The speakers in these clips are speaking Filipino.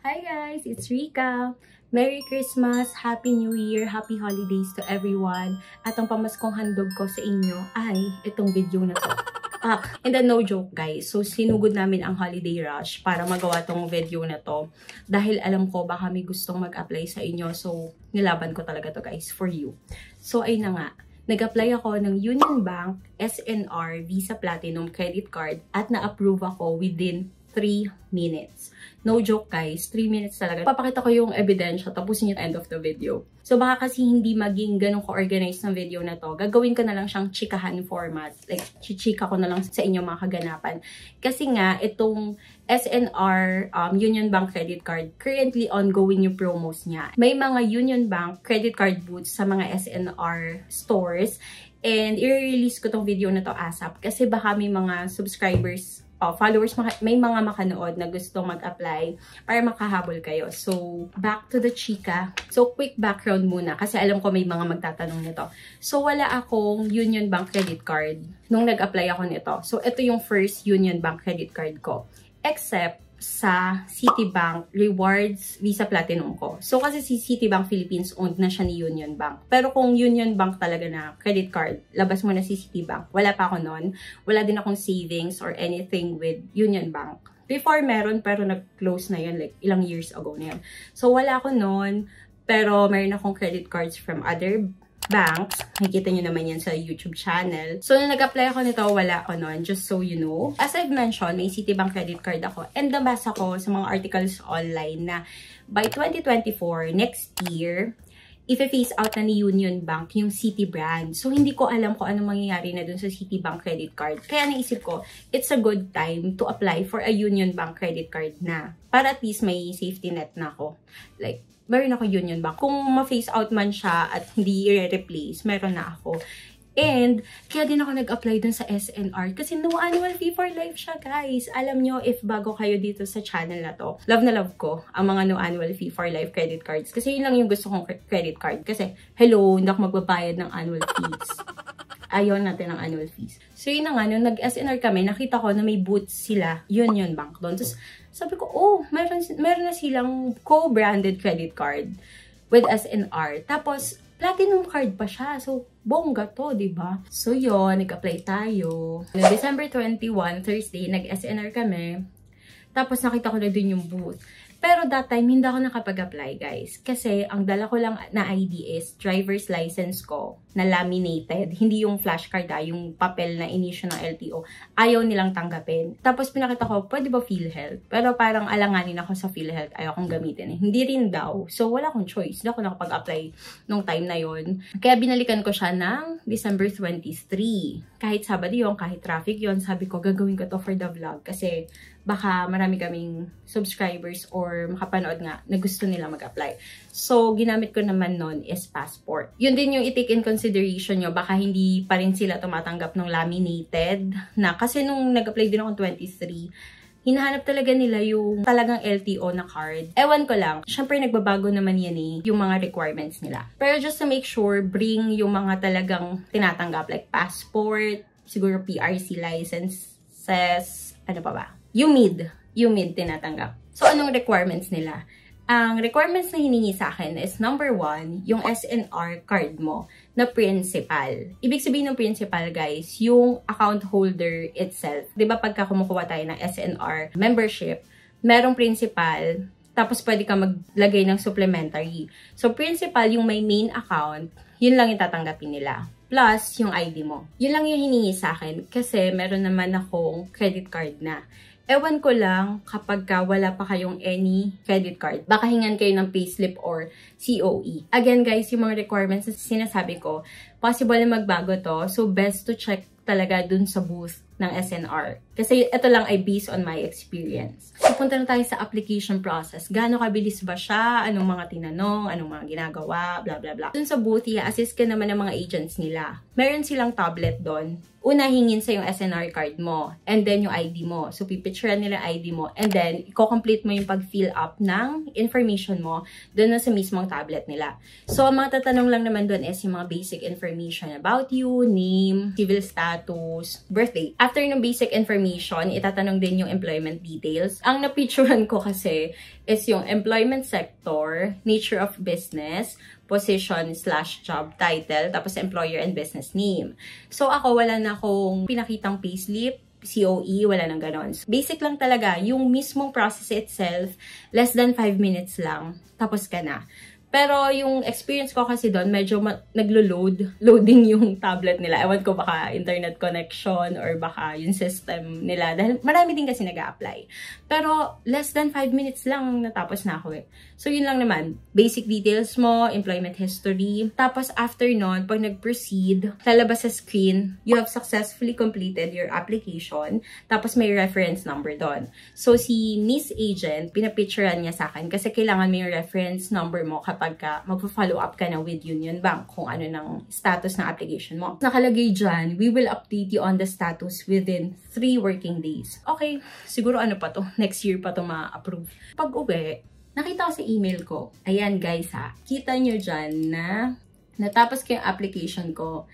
Hi guys, it's Rika. Merry Christmas, Happy New Year, Happy Holidays to everyone. At ang pamaskong handog ko sa inyo ay itong video na to. And then no joke guys, so sinugod namin ang holiday rush para magawa tong video na to. Dahil alam ko baka may gustong mag-apply sa inyo, so nilaban ko talaga to guys for you. So ay na nga. Nag-apply ako ng Union Bank SNR Visa Platinum Credit Card at na-approve ako within 3 minutes. No joke guys, 3 minutes talaga. Papakita ko yung ebidensya, tapusin yung end of the video. So baka kasi hindi maging ganun ko-organize ng video na to. Gagawin ko na lang siyang chikahan format. Like, chichika ko na lang sa inyo mga kaganapan. Kasi nga, itong SNR Union Bank Credit Card, currently ongoing yung promos niya. May mga Union Bank Credit Card booths sa mga SNR stores. And i-release ko tong video na to ASAP. Kasi baka may mga subscribers followers, may mga makanood na gusto mag-apply para makahabol kayo. So, back to the chika. So, quick background muna kasi alam ko may mga magtatanong nito. So, wala akong Union Bank credit card nung nag-apply ako nito. So, ito yung first Union Bank credit card ko. Except sa Citibank Rewards Visa Platinum ko. So, kasi si Citibank Philippines owned na siya ni Union Bank. Pero kung Union Bank talaga na credit card, labas mo na si Citibank. Wala pa ako nun. Wala din akong savings or anything with Union Bank. Before meron, pero nag-close na yun, like ilang years ago na yun. So, wala ako nun. Pero meron akong credit cards from other banks. Nakikita nyo naman yan sa YouTube channel. So, nung nag-apply ako nito, wala ako nun. Just so you know. As I've mentioned, may Citibank credit card ako. And nabasa ko sa mga articles online na by 2024, next year, i-phase out na ni Union Bank yung Citi brand. So, hindi ko alam kung ano mangyayari na dun sa Citibank credit card. Kaya naisip ko, it's a good time to apply for a Union Bank credit card na. Para at least may safety net na ako. Like, meron ako Union Bank. Kung ma-phase out man siya at hindi i-replace, meron na ako. And, kaya din ako nag-apply dun sa SNR kasi no annual fee for life siya, guys. Alam nyo, if bago kayo dito sa channel na to, love na love ko ang mga no annual fee for life credit cards. Kasi yun lang yung gusto kong credit card. Kasi, hello, hindi ako magbabayad ng annual fees. Ayaw natin ng annual fees. So, yun na nga, nung nag-SNR kami, nakita ko na may booths sila, Union Bank doon. Tapos, sabi ko, oh, meron na silang co-branded credit card with SNR. Tapos, platinum card pa siya. So, bongga to, diba? So, yun, nag-apply tayo. No, December 21, Thursday, nag-SNR kami. Tapos, nakita ko na dun yung booth. Pero that time, hindi ako nakapag-apply, guys. Kasi, ang dala ko lang na ID is driver's license ko na laminated. Hindi yung flashcard, yung papel na inisyu ng LTO. Ayaw nilang tanggapin. Tapos, pinakita ko, pwede ba PhilHealth? Pero parang alanganin ako sa PhilHealth. Ayaw kong gamitin. Hindi rin daw. So, wala akong choice. Hindi ako nakapag-apply nung time na yon. Kaya, binalikan ko siya ng December 23. Kahit Sabado yun, kahit traffic yun, sabi ko, gagawin ko to for the vlog. Kasi, baka marami kaming subscribers or makapanood nga na gusto nila mag-apply. So, ginamit ko naman nun is passport. Yun din yung i-take in consideration nyo. Baka hindi pa rin sila tumatanggap ng laminated na. Kasi nung nag-apply din ako 23, hinahanap talaga nila yung talagang LTO na card. Ewan ko lang. Syempre, nagbabago naman yan yung mga requirements nila. Pero just to make sure, bring yung mga talagang tinatanggap. Like passport, siguro PRC licenses, ano pa ba? UMID tinatanggap. So, anong requirements nila? Ang requirements na hiningi sa akin is number 1, yung SNR card mo na principal. Ibig sabihin ng principal, guys, yung account holder itself. Diba pagka kumukuha tayo ng SNR membership, merong principal, tapos pwede ka maglagay ng supplementary. So, principal, yung may main account, yun lang yung tatanggapin nila. Plus, yung ID mo. Yun lang yung hiningi sa akin kasi meron naman akong credit card na. Ewan ko lang kapag wala pa kayong any credit card. Baka hingan kayo ng payslip or COE. Again guys, yung mga requirements na sinasabi ko, possible na magbago to. So best to check talaga dun sa booth ng SNR. Kasi ito lang ay based on my experience. So punta na tayo sa application process. Gaano kabilis ba siya? Anong mga tinanong? Anong mga ginagawa? Blah blah blah. Dun sa booth, i-assist ka naman ng mga agents nila. Meron silang tablet doon. Una, hingin sa yung SNR card mo. And then, yung ID mo. So, pipicturean nila ID mo. And then, i-complete mo yung pag-fill up ng information mo doon na sa mismong tablet nila. So, ang mga tatanong lang naman doon is yung mga basic information about you, name, civil status, birthday. After ng basic information, itatanong din yung employment details. Ang napicturean ko kasi is yung employment sector, nature of business, position/job title, tapos employer and business name. So ako, wala na akong pinakitang payslip, COE, wala nang ganon. Basic lang talaga, yung mismong process itself, less than 5 minutes lang, tapos ka na. Pero yung experience ko kasi doon, medyo loading yung tablet nila. Ewan ko baka internet connection or baka yung system nila. Dahil marami din kasi nag-a-apply. Pero less than 5 minutes lang natapos na ako eh. So yun lang naman. Basic details mo, employment history. Tapos after nun, pag nag-proceed, lalabas sa screen, you have successfully completed your application. Tapos may reference number doon. So si Miss Agent, pinapicturean niya sa akin kasi kailangan may reference number mo kapag magpo-follow up ka na with Union Bank kung ano ng status ng application mo. Nakalagay dyan, we will update you on the status within 3 working days. Okay, siguro ano pa to? Next year pa to ma-approve. Pag uwi, nakita ko sa email ko. Ayan guys ha, kita nyo dyan na natapos ko yung application ko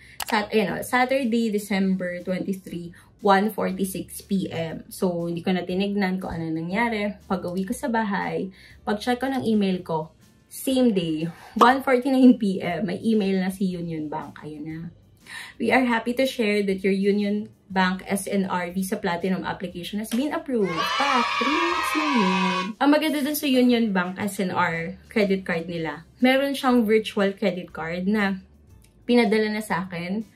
Saturday, December 23, 1:46 PM. So, hindi ko na tinignan kung ano nangyari. Pag uwi ko sa bahay, pag-check ko ng email ko, same day, 1:49 PM, may email na si Union Bank. Ayun na. We are happy to share that your Union Bank SNR Visa Platinum application has been approved. 3 weeks na yun. Ang maganda dun sa Union Bank SNR credit card nila, meron siyang virtual credit card na pinadala na sa akin.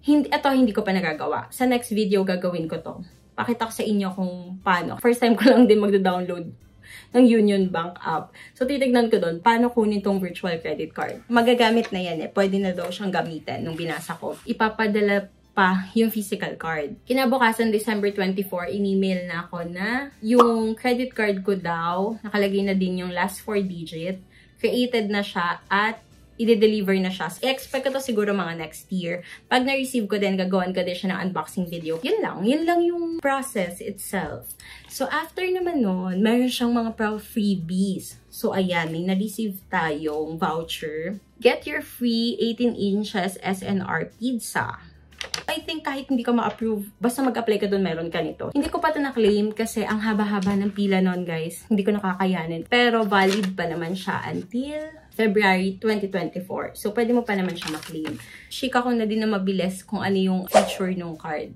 Hindi ko pa nagagawa. Sa next video, gagawin ko to. Pakita ko sa inyo kung paano. First time ko lang din magda-download ng Union Bank app. So, titignan ko doon, paano kunin tong virtual credit card. Magagamit na yan eh. Pwede na daw siyang gamitin nung binasa ko. Ipapadala pa yung physical card. Kinabukasan, December 24, in-email na ako na yung credit card ko daw, nakalagay na din yung last 4 digit, created na siya at i-deliver na siya. I-expect ko to siguro mga next year. Pag na-receive ko din, gagawan ko din siya ng unboxing video. Yun lang yung process itself. So, after naman nun, meron siyang mga freebies. So, ayan, may na-receive tayong voucher. Get your free 18 inches SNR pizza. I think kahit hindi ka ma-approve, basta mag-apply ka doon, meron ka nito. Hindi ko pa ito na-claim kasi ang haba-haba ng pila nun, guys. Hindi ko nakakayanin. Pero valid pa naman siya until February 2024. So, pwede mo pa naman siya ma-claim. Chika ko na din na mabilis kung ano yung feature ng card.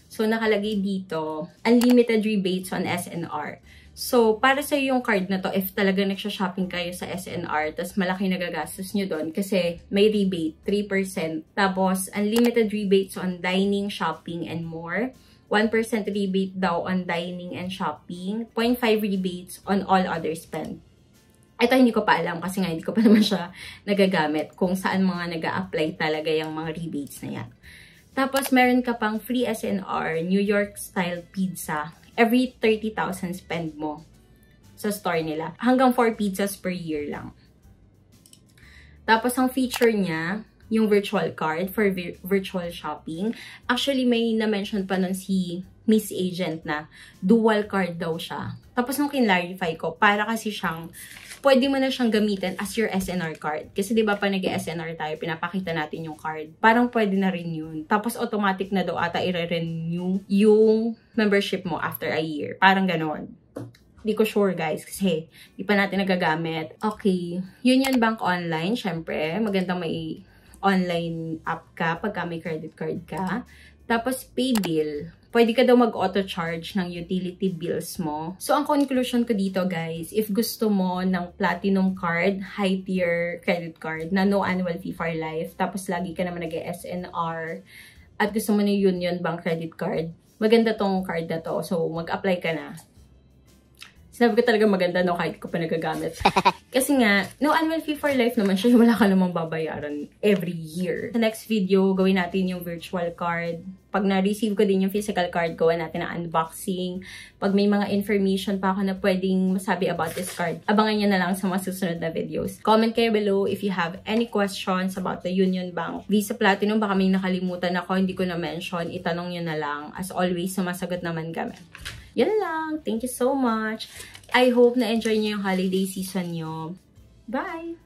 So, nakalagay dito, unlimited rebates on SNR. So, para sa yung card na to, if talagang nagsha-shopping kayo sa SNR, tas malaki nagagastos nyo doon kasi may rebate, 3%. Tapos, unlimited rebates on dining, shopping, and more. 1% rebate daw on dining and shopping. 0.5 rebates on all other spend. Ito hindi ko pa alam kasi nga hindi ko pa naman siya nagagamit kung saan mga nag-a-apply talaga yung mga rebates na yan. Tapos, meron ka pang free SNR, New York style pizza. Every 30,000 spend mo sa store nila. Hanggang 4 pizzas per year lang. Tapos, ang feature niya, yung virtual card for virtual shopping. Actually, may na-mention pa nun si Miss Agent na dual card daw siya. Tapos, nung kinlarify ko, para kasi siyang pwede mo na siyang gamitin as your SNR card. Kasi diba pa nag-SNR tayo, pinapakita natin yung card. Parang pwede na rin yun. Tapos automatic na daw ata i-renew yung membership mo after a year. Parang ganon. Hindi ko sure guys kasi di pa natin nagagamit. Okay. Union Bank Online, syempre. Magandang may online app ka pagka may credit card ka. Tapos pay bill. Pwede ka daw mag-auto-charge ng utility bills mo. So, ang conclusion ko dito, guys, if gusto mo ng platinum card, high-tier credit card, na no annual fee for life, tapos lagi ka naman nag-SNR, at gusto mo ng Union Bank credit card, maganda tong card na to. So, mag-apply ka na. Sinabi ko talaga maganda, no, kahit ko pa nagagamit. Kasi nga, no annual fee for life naman siya, wala ka namang babayaran every year. Sa next video, gawin natin yung virtual card. Pag na-receive ko din yung physical card, gawin natin ang unboxing. Pag may mga information pa ako na pwedeng masabi about this card, abangan nyo na lang sa mga susunod na videos. Comment kayo below if you have any questions about the Union Bank Visa Platinum. Baka may nakalimutan ako, hindi ko na-mention. Itanong nyo na lang. As always, sumasagot naman kami. Yan lang. Thank you so much. I hope na-enjoy nyo yung holiday season nyo. Bye!